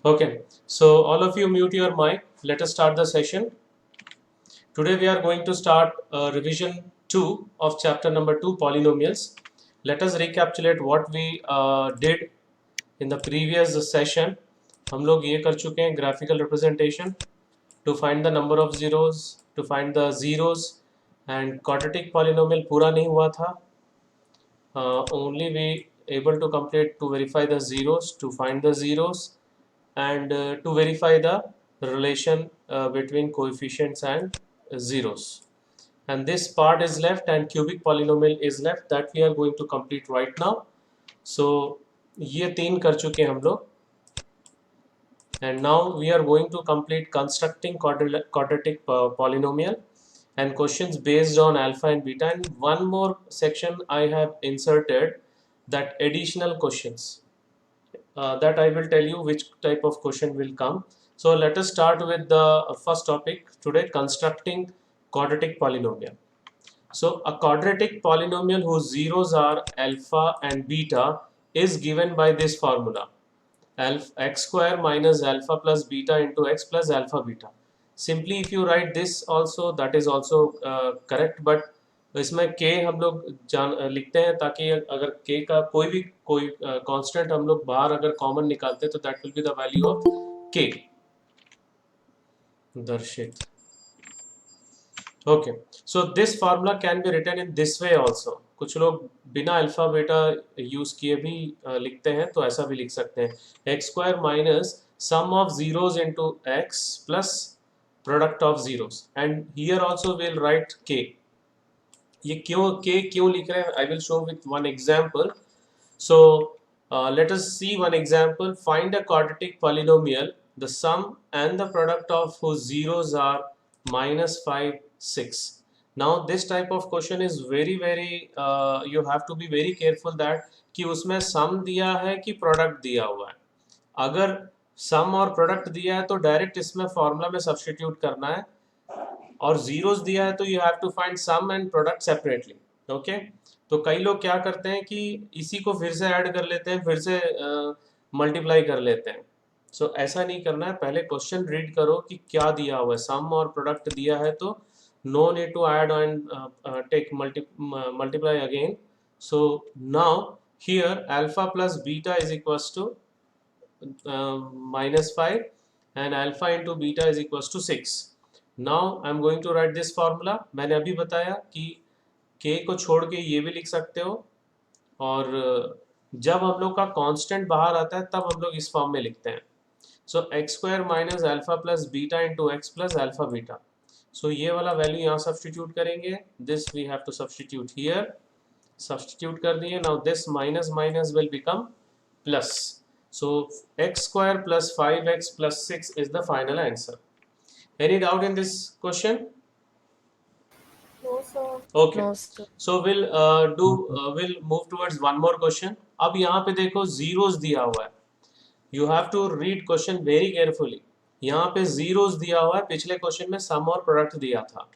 Okay, so all of you mute your mic. Let us start the session. Today we are going to start revision 2 of chapter number 2, polynomials. Let us recapitulate what we did in the previous session. हम लोग ये कर चुके हैं graphical representation to find the number of zeros, to find the zeros, and quadratic polynomial पूरा नहीं हुआ था. Only we able to complete to verify the zeros, to find the zeros, and to verify the relation between coefficients and zeros. And this part is left and cubic polynomial is left that we are going to complete right now. So ये तीन कर चुके हम लोग, and now we are going to complete constructing quadratic polynomial and questions based on alpha and beta. And one more section I have inserted, that additional questions, that I will tell you which type of question will come. So let us start with the first topic today, constructing quadratic polynomial. So a quadratic polynomial whose zeros are alpha and beta is given by this formula: alpha x square minus alpha plus beta into x plus alpha beta. Simply if you write this also, that is also correct, but इसमें k हम लोग लिखते हैं ताकि अगर k का कोई constant हम लोग बाहर अगर कॉमन निकालते हैं तो that will be the value of k. दर्शित. Okay, so this formula can be written in this way also. कुछ लोग बिना अल्फा बेटा यूज किए भी लिखते हैं, तो ऐसा भी लिख सकते हैं: x square minus sum of zeros into x plus product of zeros. And here also will write के. ये क्यों लिख रहे हैं, I will show with one example. So let us see one example. Find a quadratic polynomial, the sum and the product of whose zeros are minus 5, 6. Now this type of question is very you have to be very careful that कि उसमें sum दिया है कि product दिया हुआ है. अगर sum और product दिया है तो डायरेक्ट इसमें फॉर्मूला में सब्स्टिट्यूट करना है, और जीरोस दिया है तो you have to find sum and product separately. Okay, तो कई लोग क्या करते हैं कि इसी को फिर से ऐड कर लेते हैं, फिर से मल्टीप्लाई कर लेते हैं. सो ऐसा नहीं करना है. पहले क्वेश्चन रीड करो कि क्या दिया हुआ है. सम और प्रोडक्ट दिया है तो no need to add and take multiply again. So now here alpha plus beta is equals to -5 and alpha into beta is equals to 6. Now I am going to write this formula. मैंने अभी बताया कि k को छोड़ के ये भी लिख सकते हो, और जब हम लोग का कांस्टेंट बाहर आता है तब हम लोग इस फॉर्म में लिखते हैं. So x square minus alpha plus beta into x plus alpha beta. So ये वाला वैल्यू यहाँ सब्सटीट्यूट करेंगे. This we have to substitute here. Substitute कर दिए. Now this minus minus will become plus. So x square plus 5x plus 6 is the final answer. Any doubt in this question? No, sir. Okay. No, sir. So we'll move towards one more question. अब यहाँ पे देखो zeros दिया हुआ है. You have to read question very carefully. यहाँ पे zeros दिया हुआ है. पिछले question में sum और product दिया था.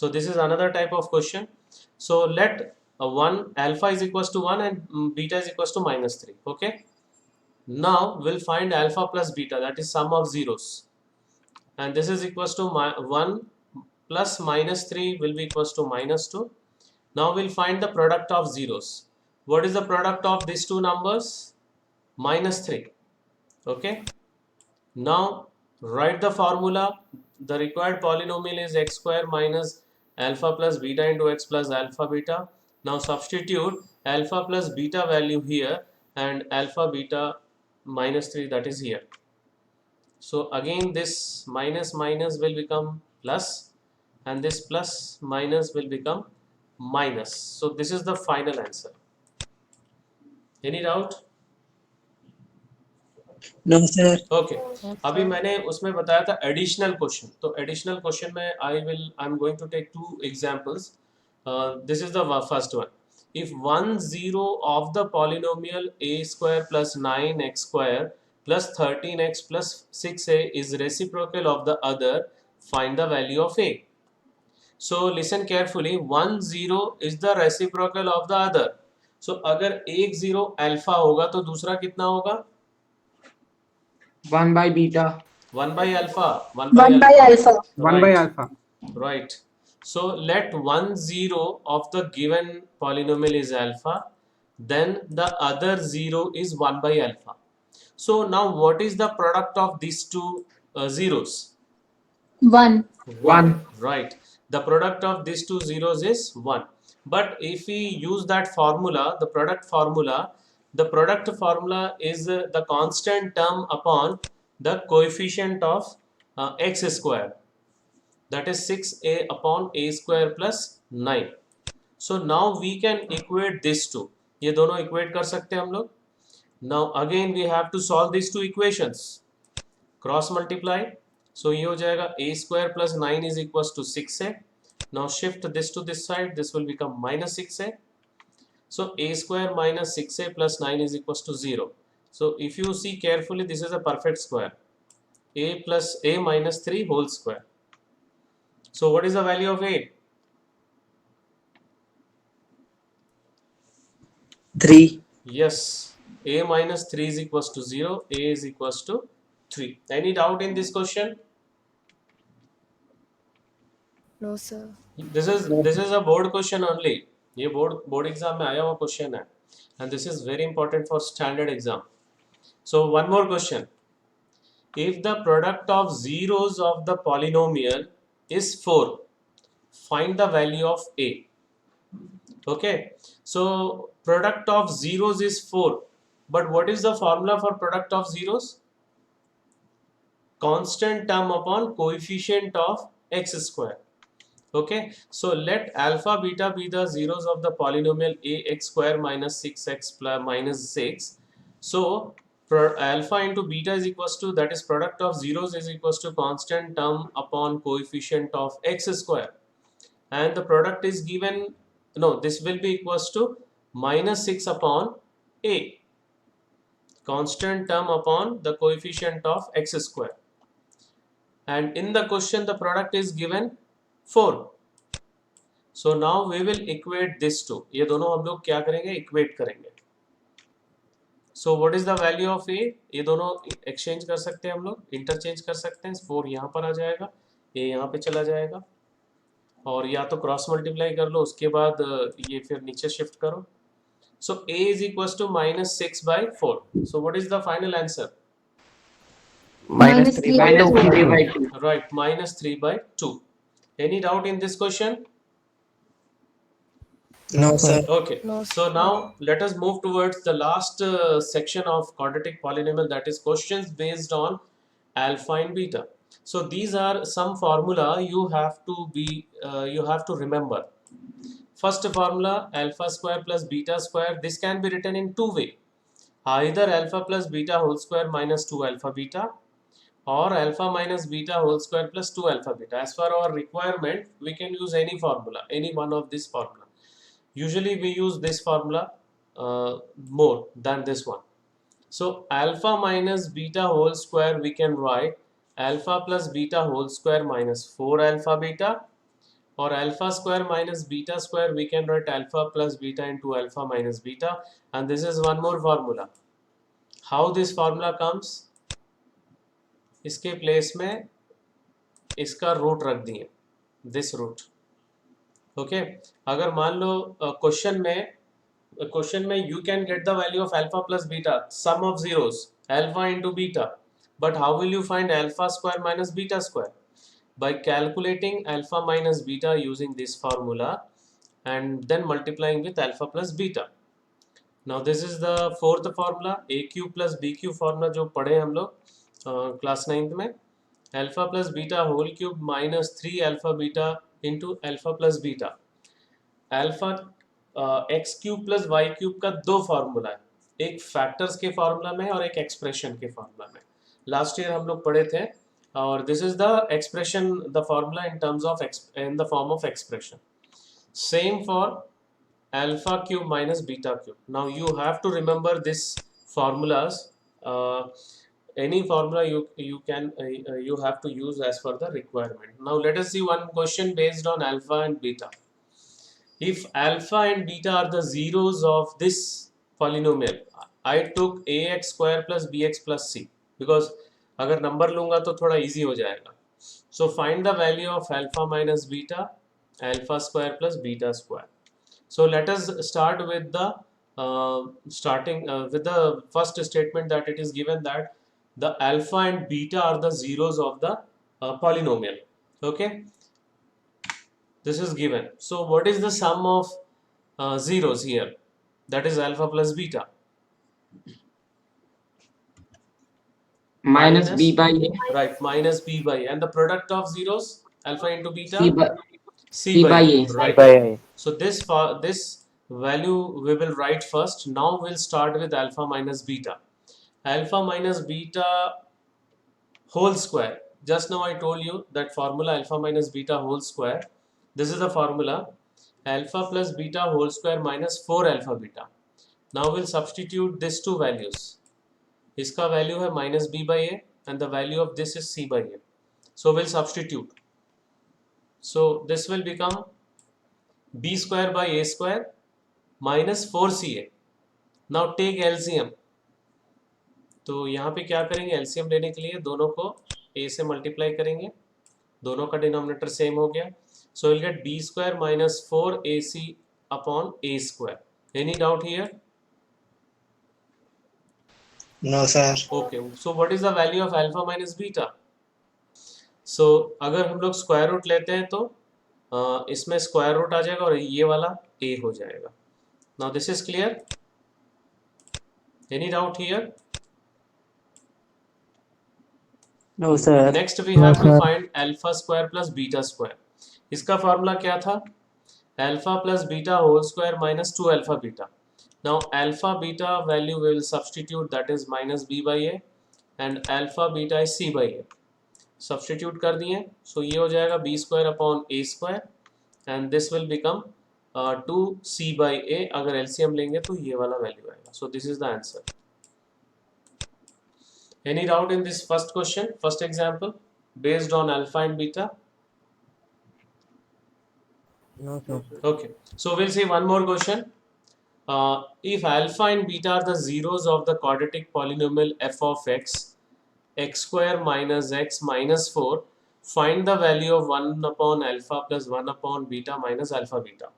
So this is another type of question. So let 1 alpha is equals to 1 and beta is equals to -3. Okay. Now we'll find alpha plus beta, that is sum of zeros, and this is equals to 1 plus -3 will be equals to -2. Now we'll find the product of zeros. What is the product of these two numbers? -3. Okay, now write the formula. The required polynomial is x square minus alpha plus beta into x plus alpha beta. Now substitute alpha plus beta value here and alpha beta -3 that is here. So again this minus minus will become plus, and this plus minus will become minus. So this is the final answer. Any doubt? No, sir. Okay. अभी मैंने उसमें बताया था additional question. तो additional question में I am going to take two examples. This is the first one. If one zero of the polynomial a square plus 9x square plus 13x plus 6a is reciprocal of the other, find the value of a. So listen carefully. One zero is the reciprocal of the other. So अगर एक zero alpha होगा तो दूसरा कितना होगा? 1 by beta. 1 by alpha. 1 by alpha. 1 by Right. alpha. Right. So let one zero of the given polynomial is alpha, then the other zero is 1 by alpha. So now what is the product of these two zeros? 1. 1. Right. The product of these two zeros is 1. But if we use that formula, the product formula is the constant term upon the coefficient of x square, that is 6a upon a square plus 9. So now we can equate this two. ये दोनों equate कर सकते हैं हम लोग. Now again we have to solve these two equations. Cross multiply. So ये हो जाएगा a square plus 9 is equals to 6a. Now shift this to this side. This will become minus 6a. So a square minus 6a plus 9 is equals to 0. So if you see carefully, this is a perfect square. A plus a minus 3 whole square. So what is the value of a? 3. Yes, a minus 3 is equals to 0, a is equals to 3. Any doubt in this question? No, sir. This is a board question only. ये board exam में आया हुआ question है, and this is very important for standard exam. So one more question. If the product of zeros of the polynomial is 4, find the value of a. Okay, so product of zeros is 4, but what is the formula for product of zeros? Constant term upon coefficient of x square. Okay, so let alpha beta be the zeros of the polynomial ax square minus 6x plus minus 6. So alpha into beta is equals to, that is product of zeros is equals to constant term upon coefficient of x square, and the product is given, no, this will be equals to minus 6 upon a, constant term upon the coefficient of x square, and in the question the product is given 4. So now we will equate this two. ये दोनों हम लोग क्या करेंगे? Equate करेंगे. So what is the value of a? ये दोनों exchange कर सकते हैं हम लोग, interchange कर सकते हैं. 4 यहाँ पर आ जाएगा, a यहाँ पे चला जाएगा, और या तो क्रॉस मल्टीप्लाई कर लो, उसके बाद ये फिर नीचे शिफ्ट करो. So a is equals to minus 6 by 4. So what is the final answer? Minus 3 by 2. Right, minus 3 by 2. Any doubt in this question? No, sir. Okay, No, so sir. now let us move towards the last section of quadratic polynomial, that is questions based on alpha and beta. So these are some formula you have to remember. First formula, alpha square plus beta square. This can be written in two ways. Either alpha plus beta whole square minus 2 alpha beta, or alpha minus beta whole square plus 2 alpha beta. As per our requirement, we can use any formula, any one of this formula. Usually we use this formula more than this one. So alpha minus beta whole square, we can write alpha plus beta whole square minus 4 alpha beta, or alpha square minus beta square, we can write alpha plus beta into alpha minus beta. And this is one more formula. How this formula comes? इसके place में इसका root रख दिए, this root. Okay, अगर मान लो question में you can get the value of alpha plus beta, sum of zeros, alpha into beta, but how will you find alpha square minus beta square? By calculating alpha minus beta using this formula and then multiplying with alpha plus beta. Now this is the fourth formula, a cube plus b cube formula जो पढ़े हम लोग class 9th में. Alpha plus beta whole cube minus 3 alpha beta into alpha plus beta. Alpha x cube plus y cube का दो formula है, एक factors के फार्मूला में और एक एक्सप्रेशन के फार्मूला में. लास्ट ईयर हम लोग पढ़े थे, और this is the expression, the formula in terms of in the form of expression. Same for alpha cube minus beta cube. Now you have to remember this formulas. Any formula you have to use as per the requirement. Now let us see one question based on alpha and beta. If alpha and beta are the zeros of this polynomial, I took ax square plus bx plus c, because अगर number लूंगा तो थोड़ा easy हो जाएगा. So find the value of alpha minus beta, alpha square plus beta square. So let us start with the with the first statement that it is given that the alpha and beta are the zeros of the polynomial. Okay, this is given. So what is the sum of zeros here? That is alpha plus beta. minus b by a, Right, minus b by a. And the product of zeros, alpha into beta, c by a. right. by a. So this value we will write first. Now we'll start with alpha minus beta. Alpha minus beta whole square. Just now I told you that formula alpha minus beta whole square. This is the formula alpha plus beta whole square minus 4 alpha beta. Now we'll substitute these two values. इसका value है minus b by a and the value of this is c by a. So we'll substitute. So this will become b square by a square minus 4ca. Now take LCM. तो यहाँ पे क्या करेंगे, LCM लेने के लिए दोनों को a से मल्टीप्लाई करेंगे, दोनों का डिनोमिनेटर सेम हो गया. So we'll get b square minus 4ac upon a square. Any doubt here? No, sir. Okay, so what is the value of alpha minus beta? So अगर हम लोग स्क्वायर रूट लेते हैं तो इसमें स्क्वायर रूट आ जाएगा और ये वाला a हो जाएगा. Now this is clear? Any doubt here? No sir. Next we have to find alpha square plus beta square. इसका फॉर्मूला क्या था? Alpha plus beta whole square minus 2 alpha beta. Now alpha beta value we will substitute, that is minus b by a, and alpha beta is c by a. Substitute कर दिए, so ये हो जाएगा b square upon a square and this will become 2c by a. अगर LCM लेंगे तो ये वाला वैल्यू आएगा. So this is the answer. Any doubt in this first question, first example based on alpha and beta? No, sir. Okay, so we'll see one more question. If alpha and beta are the zeros of the quadratic polynomial f of x, x square minus x minus 4, find the value of 1 upon alpha plus 1 upon beta minus alpha beta.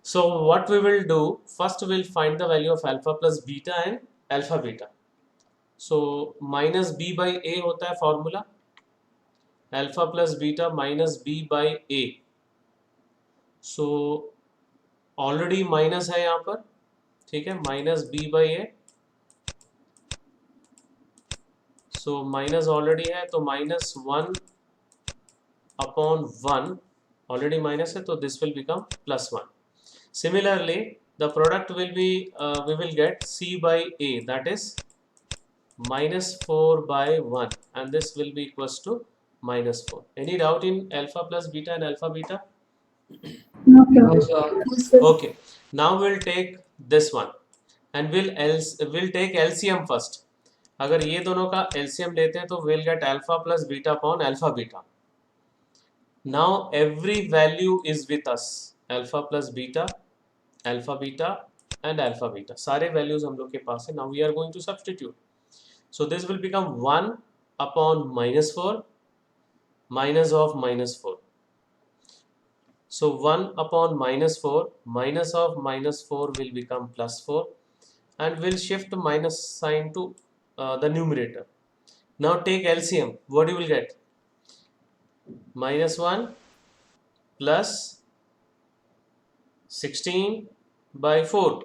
So what we will do, first we'll find the value of alpha plus beta and alpha beta. So minus b by a होता है formula, alpha plus beta minus b by a. So already minus है यहाँ पर, ठीक है, minus b by a. So minus already है तो minus 1 upon 1 already minus है तो this will become plus 1. Similarly the product will be we will get c by a, that is minus 4 by 1, and this will be equals to minus 4. Any doubt in alpha plus beta and alpha beta? No sir. Okay, now we'll take this one and we'll take LCM first. अगर ये दोनों का LCM लेते हैं तो we'll get alpha plus beta upon alpha beta. Now every value is with us, alpha plus beta, alpha beta and alpha beta. सारे values हम लोग के पास है. Now we are going to substitute. So this will become 1 upon minus 4 minus of minus 4. So 1 upon minus 4 minus of minus 4 will become plus 4, and we'll shift minus sign to the numerator. Now take LCM. What you will get? Minus 1 plus 16 by 4.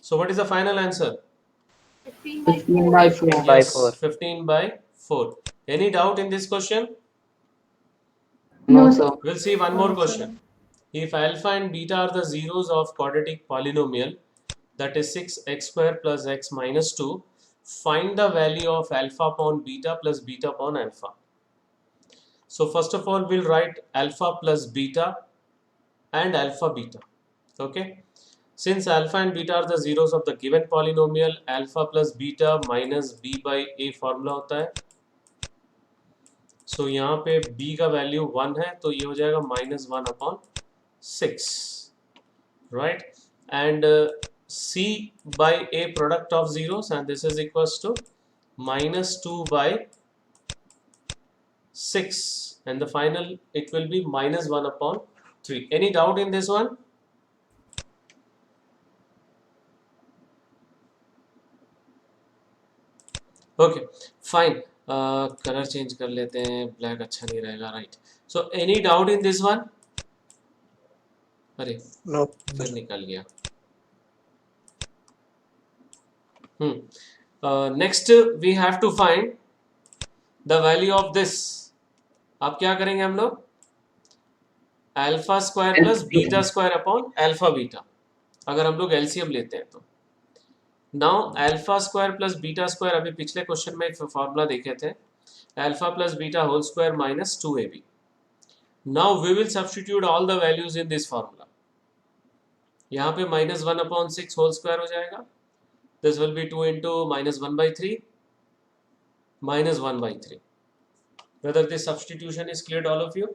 So what is the final answer? 15 by 4. By Yes, 4. 15 by 4. Any doubt in this question? No sir. We'll see one more question. If alpha and beta are the zeros of quadratic polynomial, that is 6x square plus x minus 2, find the value of alpha upon beta plus beta upon alpha. So first of all we'll write alpha plus beta and alpha beta. Okay, since alpha and beta are the zeros of the given polynomial, alpha plus beta minus b by a formula होता है. So यहाँ पे b का value 1 है तो ये हो जाएगा minus 1 upon 6, right? And c by a product of zeros, and this is equals to minus 2 by 6, and the final it will be minus 1 upon 3. Any doubt in this one? Okay, fine. Colour change कर लेते हैं, black अच्छा नहीं रहेगा, right. So any doubt in this one? अरे No. फिर निकल गया. Next we have to find the value of this. अब क्या करेंगे हम लोग? Alpha square plus beta square upon alpha beta, अगर हम लोग एलसीएम लेते हैं तो. Now alpha square plus beta square, अभी पिछले क्वेश्चन में फॉर्मूला देखे थे, alpha plus beta whole square minus 2ab. Now we will substitute all the values in this formula. यहाँ पे माइनस 1 अपॉन 6 होल स्क्वायर हो जाएगा. This will be 2 into minus 1/3 minus 1/3. Whether this substitution is clear to all of you?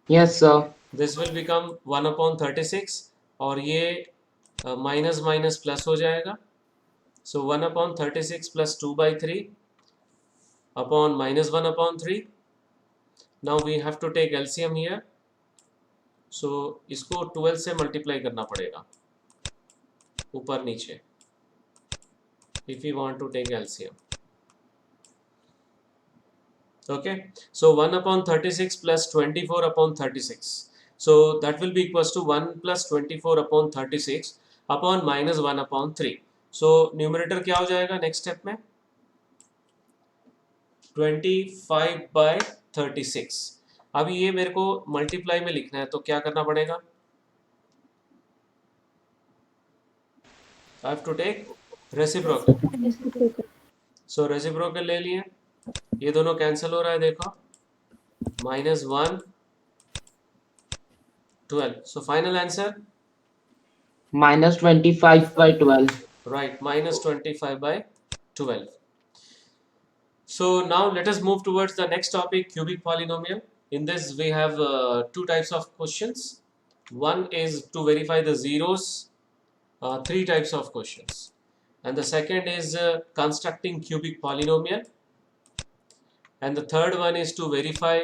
Yes, sir. This will become 1 upon 36 और ये minus minus plus हो जाएगा. So 1 upon 36 plus 2/3 upon minus 1 upon 3. Now we have to take LCM here. So इसको 12 से multiply करना पड़ेगा ऊपर नीचे if we want to take LCM. Okay, so 1 upon 36 plus 24 upon 36. So that will be equals to 1 plus 24 upon 36 upon minus 1 upon 3. So numerator क्या हो जाएगा next step में? 25/36. अभी ये मेरे को मल्टीप्लाई में लिखना है तो क्या करना पड़ेगा? I have to take reciprocal. So reciprocal ले लिए, ये दोनों कैंसिल हो रहा है, देखो, minus 1 12. So final answer minus 25/12. Right, minus 25/12. So now let us move towards the next topic, cubic polynomial. In this we have two types of questions. One is to verify the zeros, 3 types of questions, and the second is constructing cubic polynomial. And the third one is to verify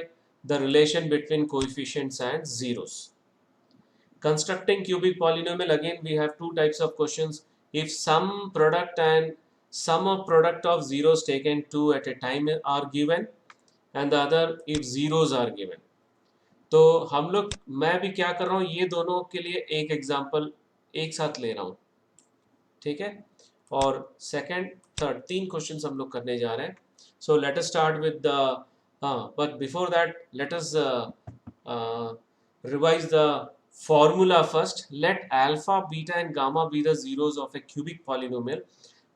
the relation between coefficients and zeros. Constructing cubic polynomial, again we have 2 types of questions. If sum product and sum of product of zeros taken 2 at a time are given, and the other if zeros are given. तो हम लोग, मैं भी क्या कर रहा हूँ, ये दोनों के लिए एक एग्जाम्पल एक साथ ले रहा हूँ, ठीक है, और सेकंड थर्ड 3 क्वेश्चन हम लोग करने जा रहे हैं. So let us start with the but before that let us revise the formula first. Let alpha, beta and gamma be the zeros of a cubic polynomial.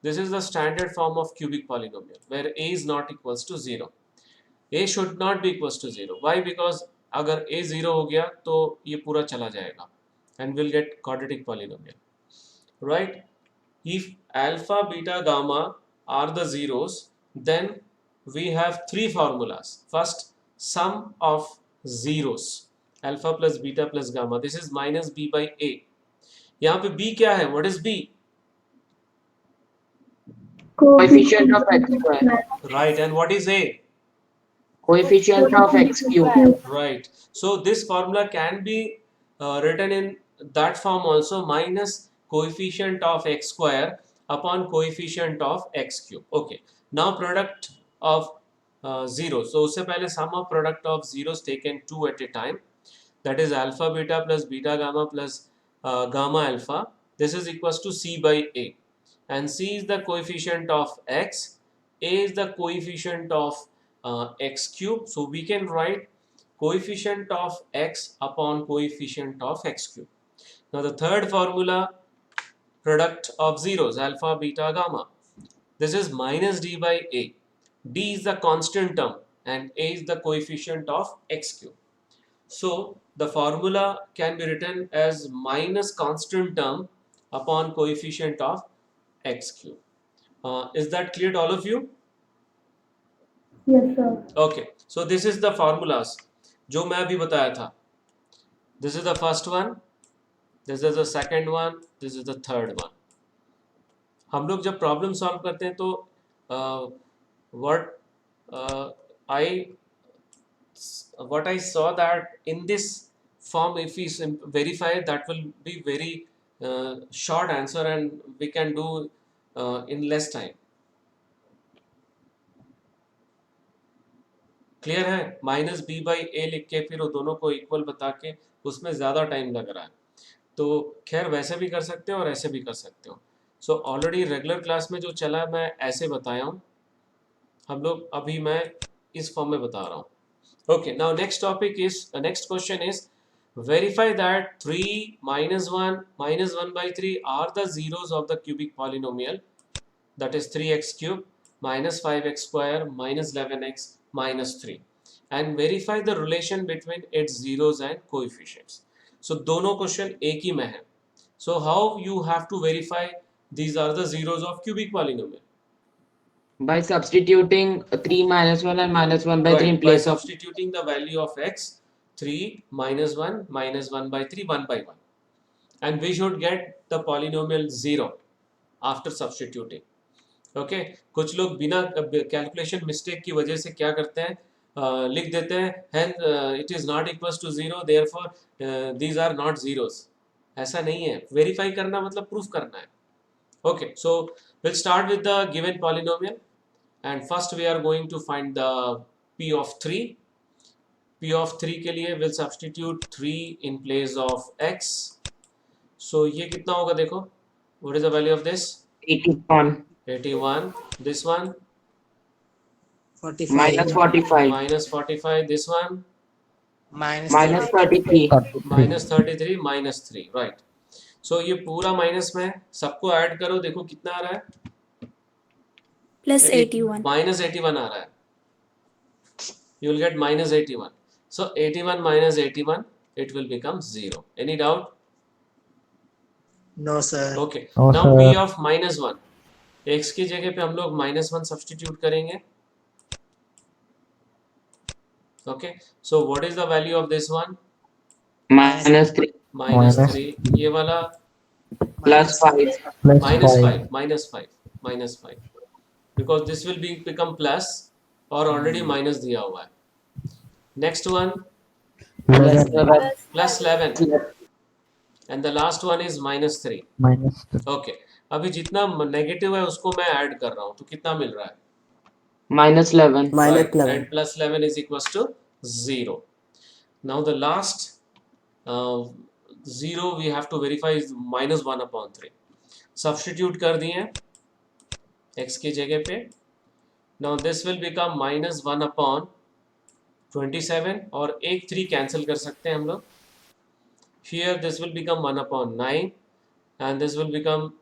This is the standard form of cubic polynomial where a is not equals to 0. A should not be equals to 0. Why? Because अगर a 0 हो गया तो ये पूरा चला जाएगा and we'll get quadratic polynomial, right? If alpha, beta, gamma are the zeros, then we have 3 formulas. First, sum of zeros, alpha plus beta plus gamma. This is minus b by a. यहाँ पे b क्या है? What is b? Coefficient of x square. Right. And what is a? Coefficient of x cube. Right. So this formula can be written in that form also, minus coefficient of x square upon coefficient of x cube. Okay. Now product of zeros. So उससे पहले sum of product of zeros taken 2 at a time, that is alpha beta plus beta gamma plus gamma alpha. This is equals to c by a, and c is the coefficient of x, a is the coefficient of x cube. So we can write coefficient of x upon coefficient of x cube. Now the third formula, product of zeros, alpha beta gamma. This is minus d by a. D is the constant term and a is the coefficient of x cube. So the formula can be written as minus constant term upon coefficient of x cube. Is that clear to all of you? Yes, sir. Okay. So this is the formulas जो मैं अभी बताया था. This is the first one. This is the second one. This is the third one. हम लोग जब problem solve करते हैं तो what uh, I what I saw that in this form, if we verify, that will be very short answer and we can do in less time. Clear है? Minus B by ए लिख के फिर वो दोनों को इक्वल बता के उसमें ज़्यादा टाइम लग रहा है, तो खैर वैसे भी कर सकते हो और ऐसे भी कर सकते हो. सो ऑलरेडी रेगुलर क्लास में जो चला मैं ऐसे बताया हूँ, हम लोग अभी मैं इस फॉर्म में बता रहा हूँ. Okay, now next topic is next question is verify that 3 minus 1 minus 1 by 3 are the zeros of the cubic polynomial, that is 3x cube minus 5x square minus 11x minus 3, and verify the relation between its zeros and coefficients. So दोनों question एक ही में है. So how you have to verify these are the zeros of cubic polynomial? By substituting 3 minus 1 and minus 1 by 3 in Right, by place of substituting the value of x, 3 minus 1 minus 1 by 3 1 by 1, and we should get the polynomial 0 after substituting. Okay, कुछ लोग बिना calculation mistake की वजह से क्या करते हैं, लिख देते हैं hence it is not equals to 0 therefore these are not zeros. ऐसा नहीं है. वेरीफाई करना मतलब प्रूफ करना है. Okay, so we'll start with the given polynomial. And first we are going to find the p of 3. P of 3 के लिए we'll substitute 3 in place of x. So ये कितना होगा देखो, what is the value of this? 81 81. This one 45 minus 45 minus 45. This one minus minus 33 minus 33 minus 3. Right. So ये पूरा minus में है, सबको ऐड करो, देखो कितना आ रहा है, plus 81. minus 81 आ रहा है. You will get minus 81. So 81 minus 81, it will become 0. Any doubt? No, sir. Okay. Now p of minus 1. x की जगह पे हम लोग minus 1 substitute करेंगे. Okay. So what is the value of this one? minus 3 Minus 3. ये वाला plus 5 minus 5. Minus 5. Minus 5. Because this will become plus और already minus दिया हुआ है. Next one plus 7 plus 11. And the last one is minus 3. Okay. अभी जितना negative है उसको मैं ऐड कर रहा हूँ, तो कितना मिल रहा है? minus 11 Right. And plus 11 is equals to 0. Now the last 0 we have to verify is minus 1 upon 3. Substitute कर दिए x की जगह पे. Now this will become minus 1 upon 27 और एक 3 कैंसिल कर सकते हैं हम लोग. Here this will become 1 upon 9 and this will become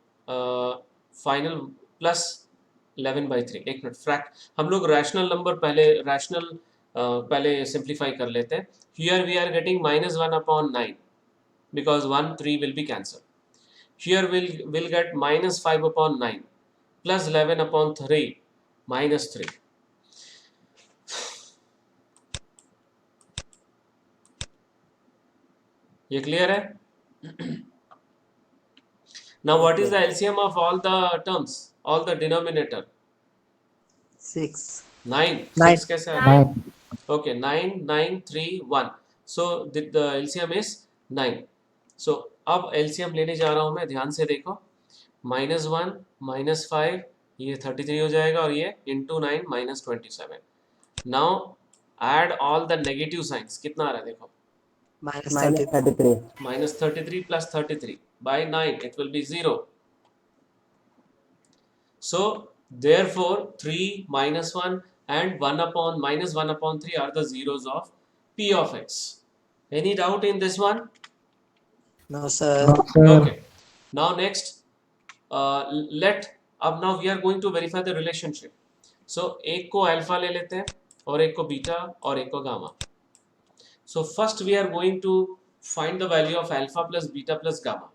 final plus 11 by 3. एक मिनट, हम लोग रैशनल नंबर पहले सिंप्लीफाई कर लेते हैं. Here we are getting minus 1 upon 9 because 1 3 will be cancelled. Here we'll get minus 5 upon 9 plus 11 upon 3 minus 3. ये clear है? Now what is the LCM of all the terms, all the denominator? 6. 9. 9. 6 कैसे है? Okay, 9 9 3 1. So the LCM is 9. So अब LCM लेने जा रहा हूँ मैं, ध्यान से देखो. minus 1 minus 5 ये 33 हो जाएगा और ये into 9 minus 27. Now add all the negative signs. कितना आ रहा है देखो? Minus 33. Minus 33 plus 33 by 9, it will be 0. So therefore 3 minus 1 and 1 upon minus 1 upon 3 are the zeros of p of x. Any doubt in this one? No, sir. Okay. Now next now we are going to verify the relationship. So एक को alpha ले लेते हैं और एक को beta और एक को gamma. So first we are going to find the value of alpha plus beta plus gamma.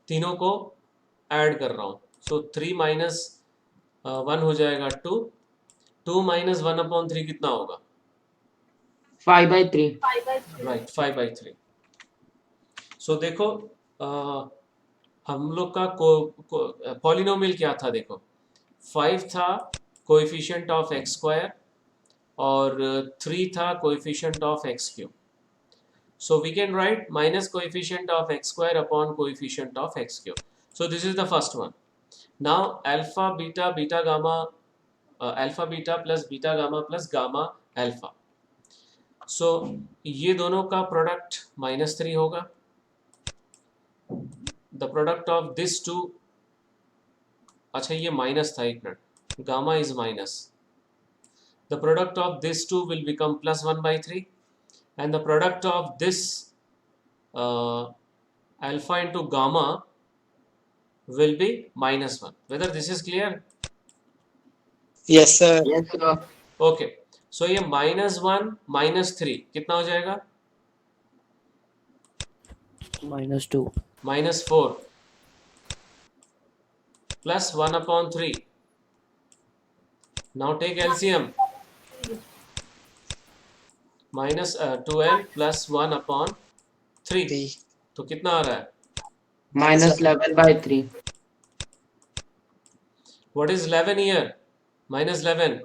तीनों को ऐड कर रहा हूँ. So 3 minus 1 हो जाएगा 2. 2 minus 1 upon 3 कितना होगा? 5 by 3 Right, 5 by 3. So देखो हम लोग का पॉलिनोमियल क्या था देखो. 5 था कोएफिशिएंट ऑफ एक्स स्क्वायर और 3 था coefficient of x cube. So we can write minus coefficient of x square upon coefficient of x cube. So this is the first one. Now alpha beta beta gamma alpha beta plus beta gamma plus gamma alpha. So ये दोनों का product -3 होगा. The product of this two, अच्छा ये minus था, एक minute, gamma is minus. The product of this two will become +1/3 and the product of this alpha into gamma will be -1. Whether this is clear? Yes, sir. Yes, sir. Okay. So ये -1 -3 कितना हो जाएगा? -2. -4 plus 1/3. Now take LCM. -12 plus 1/3. 3. तो कितना आ रहा है? -11/3. What is 11 here? -11.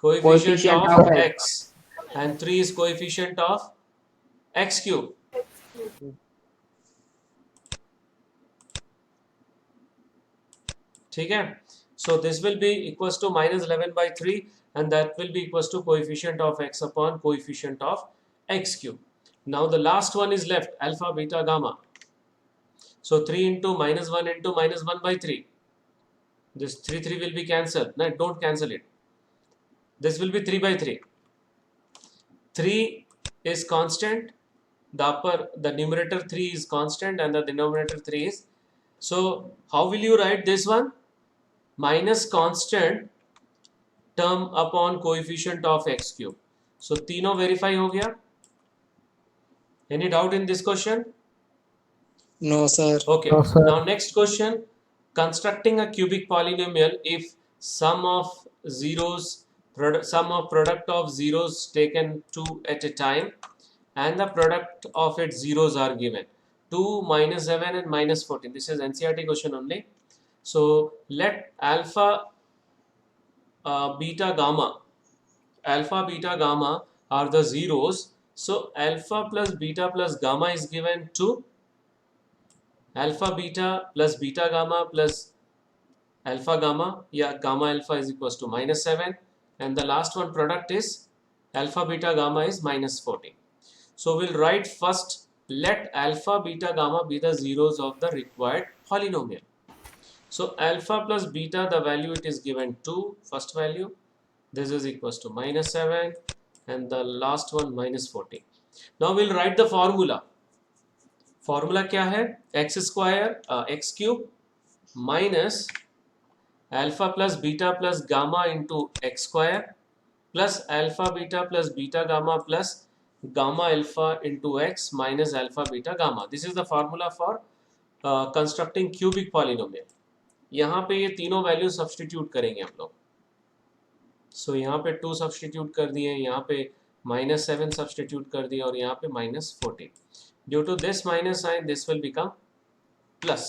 Coefficient Coefficient of of x. And 3 is coefficient of x cube. ठीक है. So this will be equals to -11/3 and that will be equals to coefficient of x upon coefficient of x cube. Now the last one is left, alpha beta gamma. So 3 into -1 into -1/3. This 3 will be cancelled. No, don't cancel it. This will be 3/3. 3 is constant. The numerator 3 is constant and the denominator 3 is. So how will you write this one? Minus constant term upon coefficient of x cube. So तीनों verify हो गया. Any doubt in this question? No, sir. Okay. Now next question. Constructing a cubic polynomial if sum of product of zeros taken 2 at a time and the product of its zeros are given. 2, -7 and -14. This is NCERT question only. So let alpha beta gamma are the zeros. So alpha plus beta plus gamma is given to alpha beta plus beta gamma plus alpha gamma. Yeah, gamma alpha is equals to -7 and the last one product is alpha beta gamma is -14. So we'll write first, let alpha beta gamma be the zeros of the required polynomial. So alpha plus beta, the value it is given 2, first value. This is equals to -7 and the last one -14. Now we'll write the formula. Formula क्या है? X square x cube minus alpha plus beta plus gamma into x square plus alpha beta plus beta gamma plus gamma alpha into x minus alpha beta gamma. This is the formula for constructing cubic polynomial. यहाँ पे ये तीनों value substitute करेंगे हम लोग. सो यहाँ पे 2 substitute कर दिए, यहाँ पे -7 सब्सटीट्यूट कर दिया और यहाँ पे -14. Due to this minus sign this will become plus.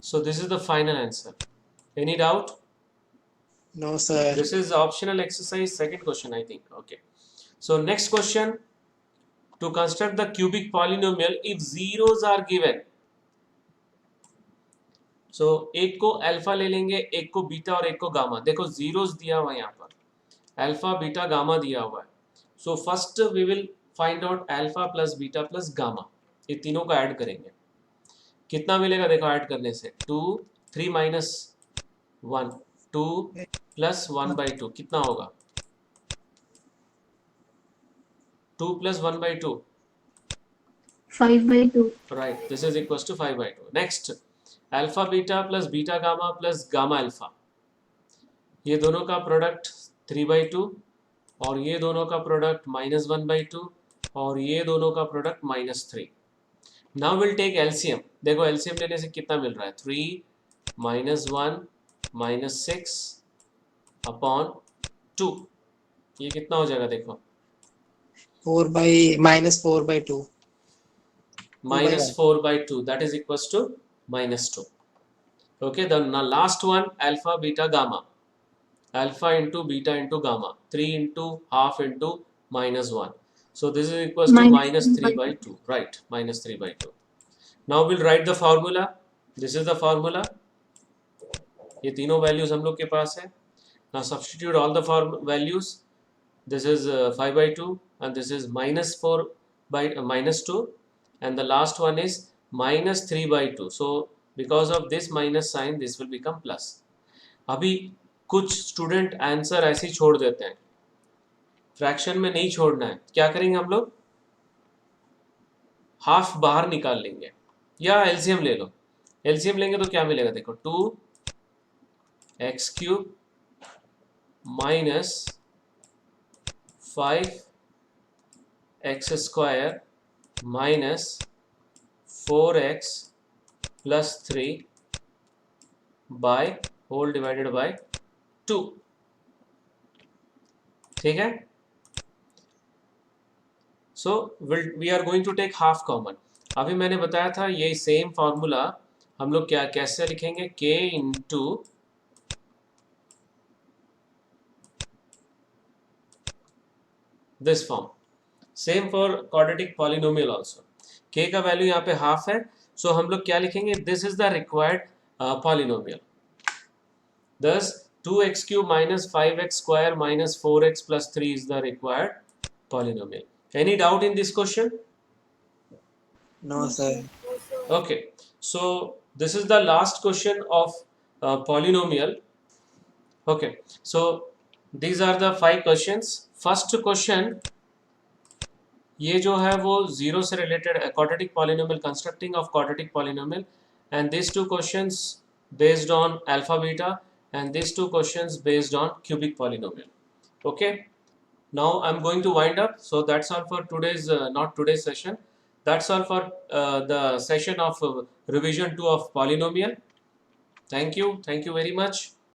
So this is the final answer. Any doubt? No, sir. This is optional exercise, second question I think. Okay. So next question, to construct the cubic polynomial if zeros are given. So एक को alpha ले लेंगे, एक को beta और एक को gamma. देखो जीरोस दिया हुआ है यहाँ पर, अल्फा बीटा गामा दिया हुआ है. So first we will find out alpha plus beta plus gamma. ये तीनों को ऐड करेंगे. कितना मिलेगा देखो ऐड करने से? 2 3 minus 1 2 plus 1/2 कितना होगा? 2 plus 1/2. 5/2. Right. This is equals to 5/2. Next, alpha beta plus beta gamma plus gamma alpha. ये दोनों का प्रोडक्ट 3/2 और ये दोनों का प्रोडक्ट -1/2 और ये दोनों का product -3. Now will take LCM. देखो एलसीएम लेने से कितना मिल रहा है? 3 -1 -6 अपॉन 2. ये कितना हो जाएगा देखो? -4/2. -4/2. That is equals to -2. Okay, the last one, alpha, beta, gamma. Alpha into beta into gamma. 3 into half into minus 1. So this is equals to minus 3 by 2. Right, minus 3 by 2. Now we'll write the formula. This is the formula. ये तीनों values हम लोग के पास है. Now substitute all the values. This is 5 by 2 and this is minus 4 by minus 2 and the last one is minus 3 by 2. So because of this minus sign this will become plus. अभी कुछ student answer ऐसे ही छोड़ देते हैं, fraction में नहीं छोड़ना है. क्या करेंगे हम लोग? हाफ बाहर निकाल लेंगे या एलसीएम ले लो. एलसीएम लेंगे तो क्या मिलेगा? देखो 2x cube minus 5x square minus 4x plus 3 by whole divided by 2. ठीक है. So we are going to take half common. अभी मैंने बताया था ये सेम फॉर्मूला हम लोग क्या कैसे लिखेंगे? k into this form. Same for quadratic polynomial also. k का वैल्यू यहाँ पे हाफ है, सो हम लोग क्या लिखेंगे? This is the required polynomial. Thus 2x cube minus 5x square minus 4x plus 3 is the required polynomial. Any doubt in this question? No, sir. Okay, so this is the last question of polynomial. Okay, so these are the 5 questions. First question, ये जो है वो zero से related quadratic polynomial, constructing of quadratic polynomial, and these two questions based on alpha beta and these two questions based on cubic polynomial. Okay, now I'm going to wind up. So that's all for today's not today's session, that's all for the session of revision 2 of polynomial. Thank you very much.